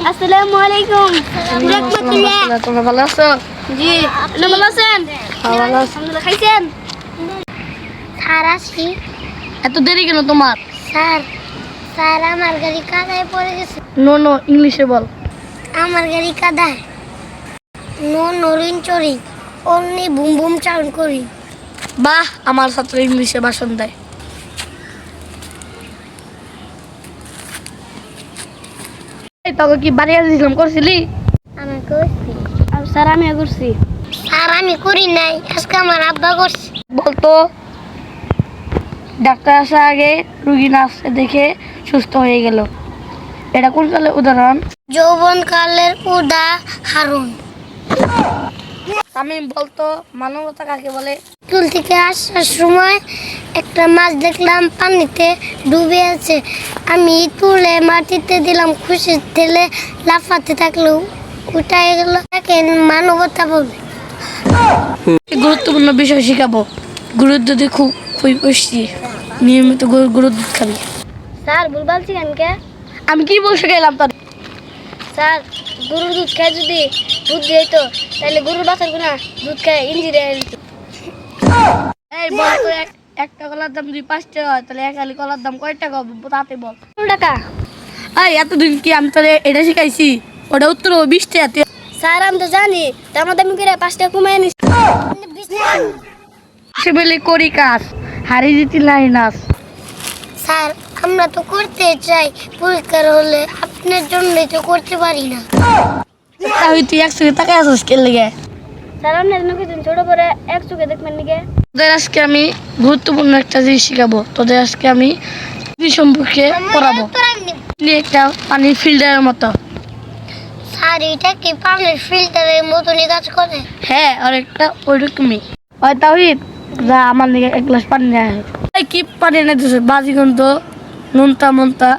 আসসালামু আলাইকুম রাহমাতুল্লাহ। তোমরা ভালো আছো? জি, আপনি ভালো আছেন? হ্যাঁ, ভালো আছি। আলহামদুলিল্লাহ। খাইছেন? স্যার আসি। এত দেরি কেন তোমার? স্যার স্যার আমার গাড়ি কাদায় পড়ে গেছে। নো ইংলিশে বল। আমার গাড়ি কাদায়। নো নরিন চরি অমনি বুম বুম চাউন করি। বাহ, আমার ছাত্র ইংলিশে ভাষণ দেয়। এই তোকে কি বাড়ি আসছিলাম করছিলি? আমি করছি। আর স্যার আমিও করছি। স্যার আমি করি নাই, আজকে আমার আব্বা করছে। বলতো ডাক্তার আসার আগে রুগী নাচতে দেখে সুস্থ হয়ে গেল, এটা কোন কালের উদাহরণ? যৌবন কালের উদাহরণ। আমি বলতো মানবতা কাকে বলে? স্কুল থেকে আসার সময় একটা মাছ দেখলাম পানিতে ডুবে আছে। আমি তুলে মাটিতে দিলাম, খুশি ঠেলে লাফাতে থাকলো, উঠায় গেল। তাকে মানবতা বলে। গুরুত্বপূর্ণ বিষয় শিখাবো। গরুর দুধে খুব পুষ্টি, নিয়মিত গরুর দুধ খাবি। স্যার ভুলভাল ছিলেন কে? আমি কি বলতে গেলাম তোর? স্যার গরুর দুধ খায় যদি দুধ দিত তাহলে গরুর বাছার গুনা দুধ খায় ইঞ্জিরে দিত। এই বলতো একটা কলার দাম যদি 5 টাকা হয় তাহলে এক আলি কলার দাম কয় টাকা হবে তাতে বল। 15 টাকা। এই এতদিন কি আমি তোরে এটা শিখাইছি? ওটা উত্তর হবে 20 টাকা। স্যার আমি তো জানি, তার মধ্যে আমি করে 5 টাকা কমায় নিছি। সে বলে করি কাজ, হারি জিতি নাই নাচ। স্যার আমরা তো করতে চাই, পুরস্কার হলে আপনার জন্যই তো করতে পারি না। তাহলে তুই 100 টাকা আসিস কে লেগে? স্যার আপনি দিন ছোট করে এক চোখে দেখবেন নাকি? তোদের আজকে আমি গুরুত্বপূর্ণ একটা জিনিস শিখাবো। তোদের আজকে আমি কৃষি সম্পর্কে পড়াবো। একটা পানির ফিল্টারের মতো। স্যার এটা কি পানির ফিল্টারের মতনই কাজ করে? হ্যাঁ, আর একটা ওইরকমই হয়। তাহিদ যা আমার দিকে 1 গ্লাস পানি নেয়। এই কি পানি এনে দিছ বাজি গন্ধ নুনতা মনতা।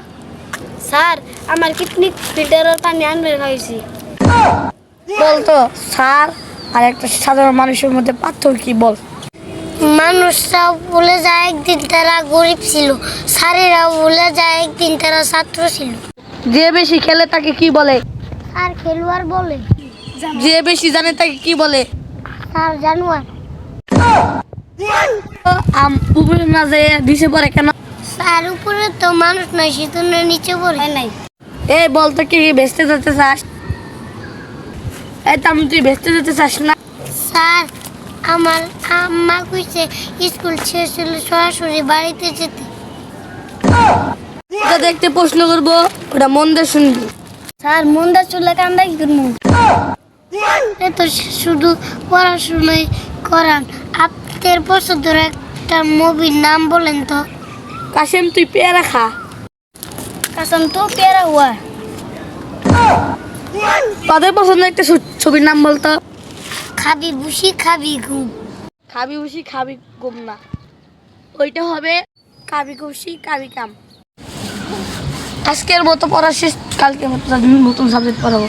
স্যার আমার কিডনি ফিল্টারের পানি আনবে খাইছি। বলতো স্যার আর একটা সাধারণ মানুষের মধ্যে পার্থক্য কি বল? মানুষরাও বলে যায় একদিন তারা গরিব ছিল, স্যারেরাও বলে যায় একদিন তারা ছাত্র ছিল। যে বেশি খেলে তাকে কি বলে? স্যার খেলোয়াড় বলে। যে বেশি জানে তাকে কি বলে? স্যার জানোয়ার। উপরে না যায় দিছে পরে কেন? স্যার উপরে তো মানুষ নয়, সেজন্য নিচে পড়ে নাই। এই বলতো কি বেচতে যেতে চাস? এই তাম তুই বেচতে যেতে চাস না? স্যার আমার আম্মা কইছে স্কুল শেষ হলে সরাসরি বাড়িতে যেতে। এটা দেখতে প্রশ্ন করবো, ওটা মন দিয়ে শুনবি। স্যার মন্দা চুল্লা কান্দা কি করবো? এ তো শুধু পড়াশোনাই করান। আপনার পছন্দের একটা মুভির নাম বলেন তো। কাশেম তুই পেয়ারা খা। কাসম তো পেয়ারা হুয়া। তাদের পছন্দের একটা ছবির নাম বলতো। খাবি বুসি খাবি ঘুম। খাবি খুশি খাবি গুম না, ওইটা হবে খাবি খুশি খাবি কাম। আজকের মতো পড়া শেষ, কালকে মতো নতুন সাবজেক্ট পড়াবো।